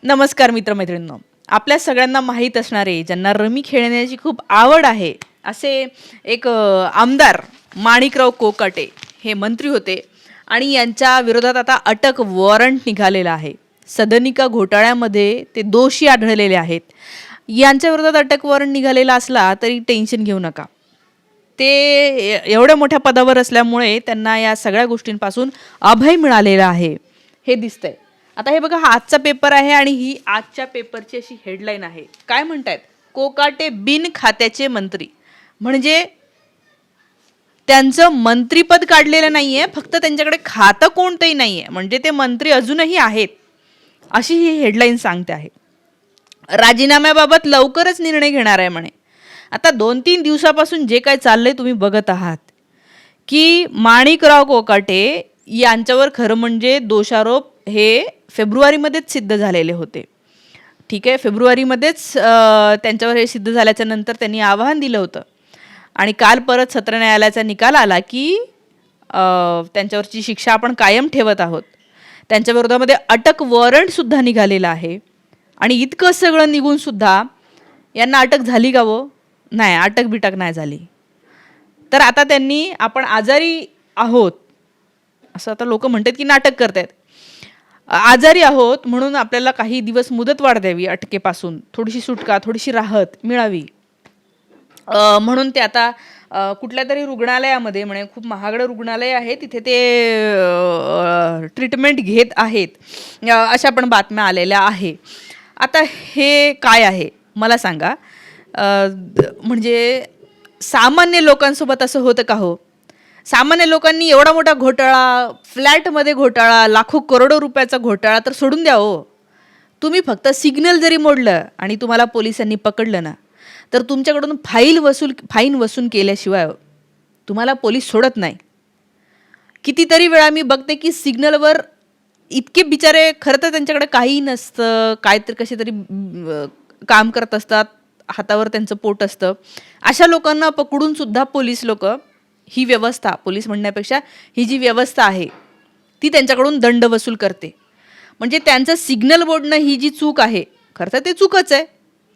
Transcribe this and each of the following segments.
नमस्कार मित्रमैत्रिणींनो. आपल्या सगळ्यांना माहीत असणारे, ज्यांना रमी खेळण्याची खूप आवड आहे, असे एक आमदार माणिकराव कोकाटे हे मंत्री होते आणि यांच्या विरोधात आता अटक वॉरंट निघालेला आहे. सदनिका घोटाळ्यामध्ये ते दोषी आढळलेले आहेत. यांच्या विरोधात अटक वॉरंट निघालेला असला तरी टेन्शन घेऊ नका. ते एवढ्या मोठ्या पदावर असल्यामुळे त्यांना या सगळ्या गोष्टींपासून अभय मिळालेलं आहे, हे दिसतंय. आता हे बघा, हा आजचा पेपर आहे आणि ही आजच्या पेपरची अशी हेडलाईन आहे. काय म्हणतायत? कोकाटे बिन खात्याचे मंत्री. म्हणजे त्यांचं मंत्रीपद काढलेलं नाहीये, फक्त त्यांच्याकडे खातं कोणतंही नाहीये, म्हणजे ते मंत्री अजूनही आहेत, अशी ही हेडलाईन सांगते आहे. राजीनाम्याबाबत लवकरच निर्णय घेणार आहे म्हणे. आता 2-3 दिवसापासून जे काय चाललंय तुम्ही बघत आहात की माणिकराव कोकाटे यांच्यावर खरं म्हणजे दोषारोप हे फेब्रुवारीमध्येच सिद्ध झालेले होते. ठीक आहे, फेब्रुवारीमध्येच त्यांच्यावर हे सिद्ध झाल्याच्या नंतर त्यांनी आवाहन दिलं होतं आणि काल परत सत्र न्यायालयाचा निकाल आला की त्यांच्यावरची शिक्षा आपण कायम ठेवत आहोत. त्यांच्या विरोधामध्ये अटक वॉरंटसुद्धा निघालेलं आहे. आणि इतकं सगळं निघून सुद्धा यांना अटक झाली का हो? नाही, अटक बिटक नाही झाली. तर आता त्यांनी आपण आजारी आहोत असं आता लोक म्हणतात की नाटक करतायत. आजारी आहोत म्हणून आपल्याला काही दिवस मुदतवाढ द्यावी, अटकेपासून थोडीशी सुटका, थोडीशी राहत मिळावी, म्हणून ते आता कुठल्या तरी रुग्णालयामध्ये, म्हणे खूप महागडं रुग्णालय आहे, तिथे ते ट्रीटमेंट घेत आहेत, अशा पण बातम्या आलेल्या आहे. आता हे काय आहे मला सांगा. म्हणजे सामान्य लोकांसोबत असं होतं का हो? सामान्य लोकांनी एवढा मोठा घोटाळा, फ्लॅटमध्ये घोटाळा, लाखो करोडो रुपयाचा घोटाळा तर सोडून द्या हो. तुम्ही फक्त सिग्नल जरी मोडलं आणि तुम्हाला पोलिसांनी पकडलं ना, तर तुमच्याकडून फाईन वसूल केल्याशिवाय तुम्हाला पोलीस सोडत नाही. कितीतरी वेळा मी बघते की सिग्नलवर इतके बिचारे, खरं तर त्यांच्याकडे काही नसतं, काहीतरी कसे तरी काम करत असतात, हातावर त्यांचं पोट असतं, अशा लोकांना पकडून सुद्धा पोलीस लोक, ही व्यवस्था, पोलीस म्हणण्यापेक्षा ही जी व्यवस्था आहे ती त्यांच्याकडून दंड वसूल करते. म्हणजे त्यांचं सिग्नल मोडणं ही जी चूक आहे, खरं तर ते चूकच आहे,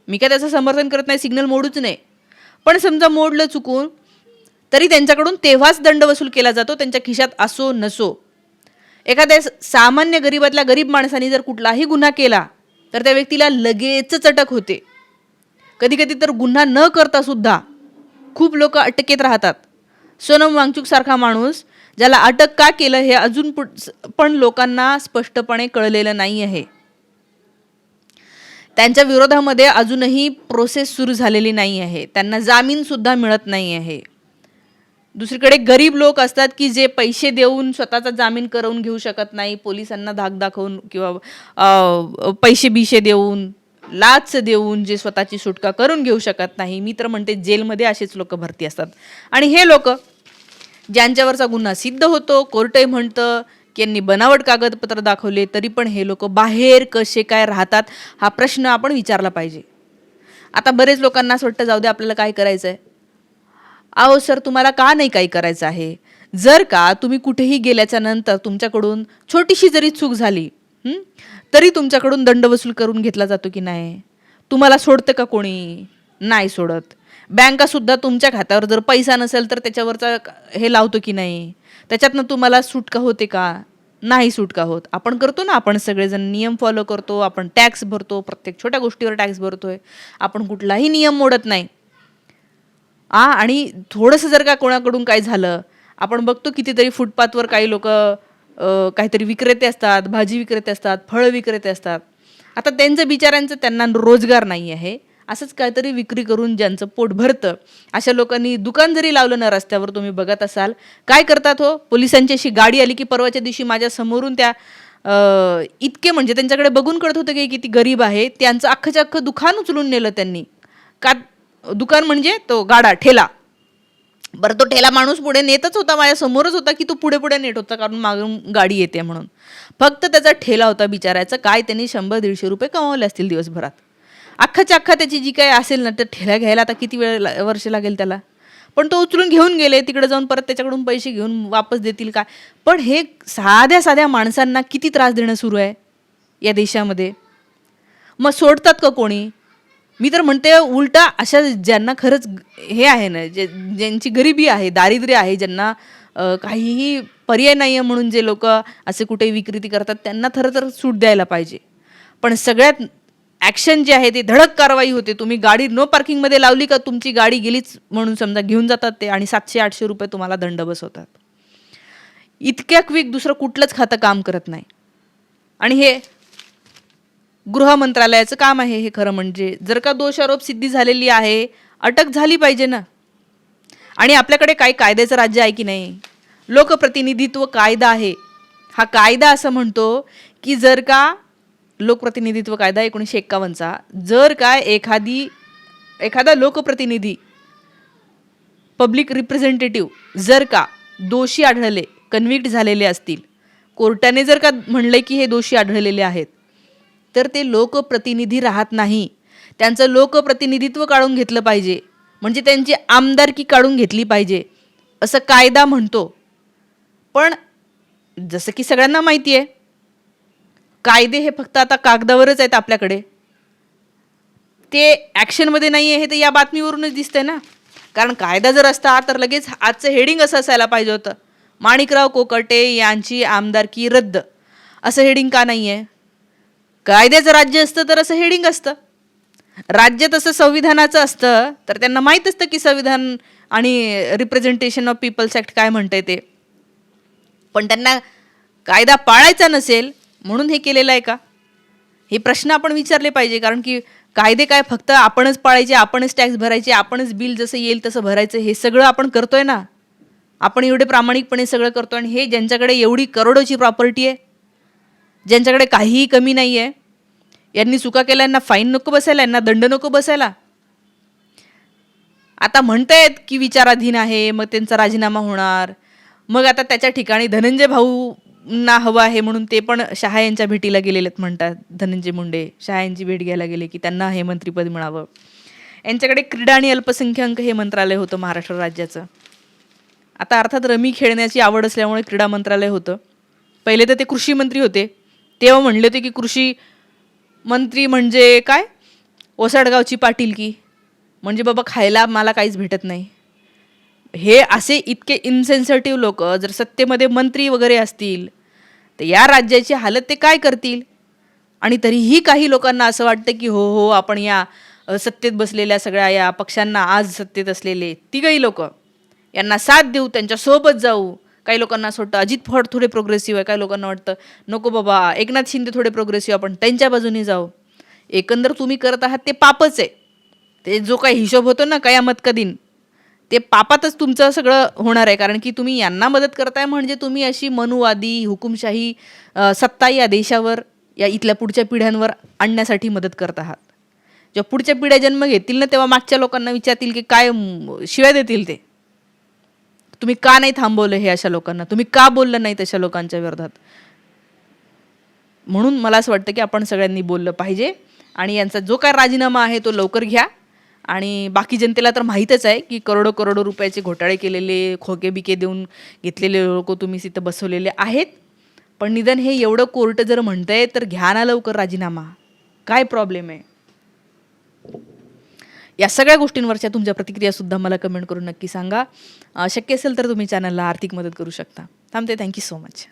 मी काय त्याचं समर्थन करत नाही, सिग्नल मोडूच नाही. पण समजा मोडलं चुकून तरी त्यांच्याकडून तेव्हाच दंड वसूल केला जातो, त्यांच्या खिशात असो नसो. एखाद्या सामान्य गरीबातल्या गरीब माणसाने जर कुठलाही गुन्हा केला तर त्या व्यक्तीला लगेचच अटक होते. कधी कधी तर गुन्हा न करता सुद्धा खूप लोक अटकेत राहतात. सोनम वांगचूक सारखा माणूस, ज्याला अटक का केलं हे अजून पण लोकांना स्पष्टपणे कळलेलं नाही आहे. त्यांच्या विरोधामध्ये अजूनही प्रोसेस सुरू झालेली नाही आहे, त्यांना जामीन सुद्धा मिळत नाही आहे. दुसरीकडे गरीब लोक असतात की जे पैसे देऊन स्वतःचा जामीन करवून घेऊ शकत नाही, पोलिसांना धाक दाखवून किंवा पैसे बिशे देऊन, लाच देऊन जे स्वतःची सुटका करून घेऊ शकत नाही. मी तर म्हणते जेलमध्ये असेच लोक भरती असतात. आणि हे लोक ज्यांच्यावरचा गुन्हा सिद्ध होतो, कोर्टही म्हणतं की यांनी बनावट कागदपत्र दाखवले, तरी पण हे लोक बाहेर कसे काय राहतात, हा प्रश्न आपण विचारला पाहिजे. आता बरेच लोकांना असं वाटतं, जाऊ दे आपल्याला काय करायचं आहे. अहो सर, तुम्हाला का नाही काही करायचं आहे? जर का तुम्ही कुठेही गेल्याच्या नंतर तुमच्याकडून छोटीशी जरी चूक झाली तरी तुमच्याकडून दंड वसूल करून घेतला जातो की नाही? तुम्हाला सोडतं का कोणी? नाही सोडत. बँकासुद्धा तुमच्या खात्यावर जर पैसा नसेल तर त्याच्यावरचा हे लावतो की नाही? त्याच्यातनं तुम्हाला सुटका होते का? नाही सुटका होत. आपण करतो ना, आपण सगळेजण नियम फॉलो करतो, आपण टॅक्स भरतो, प्रत्येक छोट्या गोष्टीवर टॅक्स भरतोय, आपण कुठलाही नियम मोडत नाही. आणि थोडंसं जर का कोणाकडून काय झालं, आपण बघतो कितीतरी फुटपाथवर काही लोक काहीतरी विक्रेते असतात, भाजी विक्रेते असतात, फळं विक्रेते असतात. आता त्यांचं बिचाऱ्यांचं, त्यांना रोजगार नाही आहे, असंच काहीतरी विक्री करून ज्यांचं पोट भरतं, अशा लोकांनी दुकान जरी लावलं ना रस्त्यावर, तुम्ही बघत असाल काय करतात हो. पोलिसांची अशी गाडी आली की परवाच्या दिवशी माझ्या समोरून त्या इतके, म्हणजे त्यांच्याकडे बघून कळत होतं की किती गरीब आहे, त्यांचं अख्खंच्या अख्खं दुकान उचलून नेलं त्यांनी. का दुकान म्हणजे तो गाडा, ठेला. बरं, तो ठेला माणूस पुढे नेतच होता, माझ्या समोरच होता की तो पुढे पुढे नेत होता, कारण मागून गाडी येते म्हणून. फक्त त्याचा ठेला होता बिचारायचा. काय त्यांनी 100-150 रुपये कमावले असतील दिवसभरात. अख्खाच्या अख्खा त्याची जी काय असेल ना, तर ठेला घ्यायला आता किती वर्ष लागेल त्याला. पण तो उचलून घेऊन गेले, तिकडे जाऊन परत त्याच्याकडून पैसे घेऊन वापस देतील का? पण हे साध्या साध्या माणसांना किती त्रास देणं सुरू आहे या देशामध्ये. मग सोडतात का कोणी? मी तर म्हणते उलटा अशा ज्यांना खरंच हे आहे ना, ज्यांची गरिबी आहे, दारिद्र्य आहे, ज्यांना काहीही पर्याय नाही आहे म्हणून जे लोकं असे कुठे विक्री करतात, त्यांना खरं तर सूट द्यायला पाहिजे. पण सगळ्यात ॲक्शन जे आहे ते धडक कारवाई होते. तुम्ही गाडी नो पार्किंगमध्ये लावली का तुमची गाडी गेलीच म्हणून समजा घेऊन जातात ते आणि ₹700-800 तुम्हाला दंड बसवतात. इतक्या क्विक दुसरं कुठलंच खातं काम करत नाही. आणि हे गृह मंत्रालयाचं काम आहे हे खरं म्हणजे. जर का दोषारोप सिद्धी झालेली आहे, अटक झाली पाहिजे ना. आणि आपल्याकडे काही कायद्याचं राज्य आहे की नाही? लोकप्रतिनिधित्व कायदा आहे. हा कायदा असं म्हणतो की जर का लोकप्रतिनिधित्व कायदा 1951चा जर का एखादा लोकप्रतिनिधी पब्लिक रिप्रेझेंटेटिव्ह जर का दोषी आढळले, कन्व्हिक्ट झालेले असतील, कोर्टाने जर का म्हणले की हे दोषी आढळलेले आहेत, तर ते लोकप्रतिनिधी राहत नाही. त्यांचं लोकप्रतिनिधित्व काढून घेतलं पाहिजे, म्हणजे त्यांची आमदारकी काढून घेतली पाहिजे असं कायदा म्हणतो. पण जसं की सगळ्यांना माहिती आहे, कायदे हे फक्त आता कागदावरच आहेत आपल्याकडे, ते ॲक्शनमध्ये नाही आहे. हे तर या बातमीवरूनच दिसतंय ना. कारण कायदा जर असता तर लगेच आजचं हेडिंग असं असायला पाहिजे होतं, माणिकराव कोकाटे यांची आमदारकी रद्द, असं हेडिंग का नाही आहे? कायद्याचं राज्य असतं तर असं हेडिंग असतं. राज्य तसं संविधानाचं असतं तर त्यांना माहीत असतं की संविधान आणि रिप्रेझेंटेशन ऑफ पीपल्स ॲक्ट काय म्हणतंय ते. पण त्यांना कायदा पाळायचा नसेल म्हणून हे केलेलं आहे का? हे प्रश्न आपण विचारले पाहिजे. कारण की कायदे काय फक्त आपणच पाळायचे, आपणच टॅक्स भरायचे, आपणच बिल जसं येईल तसं भरायचं, हे सगळं आपण करतोय ना. आपण एवढे प्रामाणिकपणे सगळं करतो आणि हे ज्यांच्याकडे एवढी करोडोची प्रॉपर्टी आहे, ज्यांच्याकडे काहीही कमी नाही आहे, यांनी चुका केल्या, यांना फाईन नको बसायला, यांना दंड नको बसायला. आता म्हणतायत की विचाराधीन आहे, मग त्यांचा राजीनामा होणार. मग आता त्याच्या ठिकाणी धनंजय भाऊंना हवं आहे म्हणून ते पण शहा यांच्या भेटीला गेलेले आहेत म्हणतात. धनंजय मुंडे शहा यांची भेट घ्यायला गेले की त्यांना हे मंत्रिपद मिळावं. यांच्याकडे क्रीडा आणि अल्पसंख्याक हे मंत्रालय होतं महाराष्ट्र राज्याचं. आता अर्थात रमी खेळण्याची आवड असल्यामुळे क्रीडा मंत्रालय होतं. पहिले तर ते कृषी मंत्री होते, तेव्हा म्हणले होते की कृषी मंत्री म्हणजे काय, ओसाडगावची पाटीलकी, म्हणजे बाबा खायला मला काहीच भेटत नाही. हे असे इतके इन्सेन्सिटिव्ह लोक जर सत्तेमध्ये मंत्री वगैरे असतील तर या राज्याची हालत ते काय करतील. आणि तरीही काही लोकांना असं वाटतं की हो हो आपण या सत्तेत बसलेल्या सगळ्या या पक्षांना, आज सत्तेत असलेले तिघही लोक, यांना साथ देऊ, त्यांच्यासोबत जाऊ. काही लोकांना असं वाटतं अजित पवार थोडे प्रोग्रेसिव्ह आहे, काही लोकांना वाटतं नको बाबा एकनाथ शिंदे थोडे प्रोग्रेसिव्ह, आपण त्यांच्या बाजूने जाऊ. एकंदर तुम्ही करत आहात ते पापच आहे. ते जो काही हिशोब होतो ना कयामत का दिन, ते पापातच तुमचं सगळं होणार आहे. कारण की तुम्ही यांना मदत करताय म्हणजे तुम्ही अशी मनुवादी हुकुमशाही सत्ता या देशावर, या इथल्या पुढच्या पिढ्यांवर आणण्यासाठी मदत करत आहात. जेव्हा पुढच्या पिढ्या जन्म घेतील ना तेव्हा मागच्या लोकांना विचारतील की काय शिव्या देतील ते, तुम्ही का नाही थांबवलं हे अशा लोकांना, तुम्ही का बोललं नाही तशा लोकांच्या विरोधात. म्हणून मला असं वाटतं की आपण सगळ्यांनी बोललं पाहिजे आणि यांचा जो काय राजीनामा आहे तो लवकर घ्या. आणि बाकी जनतेला तर माहीतच आहे की करोडो करोडो रुपयाचे घोटाळे केलेले, खोके बिके देऊन घेतलेले लोक तुम्ही तिथं बसवलेले आहेत. पण निदान हे एवढं कोर्ट जर म्हणतंय तर घ्या ना लवकर राजीनामा, काय प्रॉब्लेम आहे. या सगळ्या गोष्टींवरच्या तुमच्या प्रतिक्रियासुद्धा मला कमेंट करून नक्की सांगा. शक्य असेल तर तुम्ही चॅनलला आर्थिक मदत करू शकता. थांबते. Thank you so much.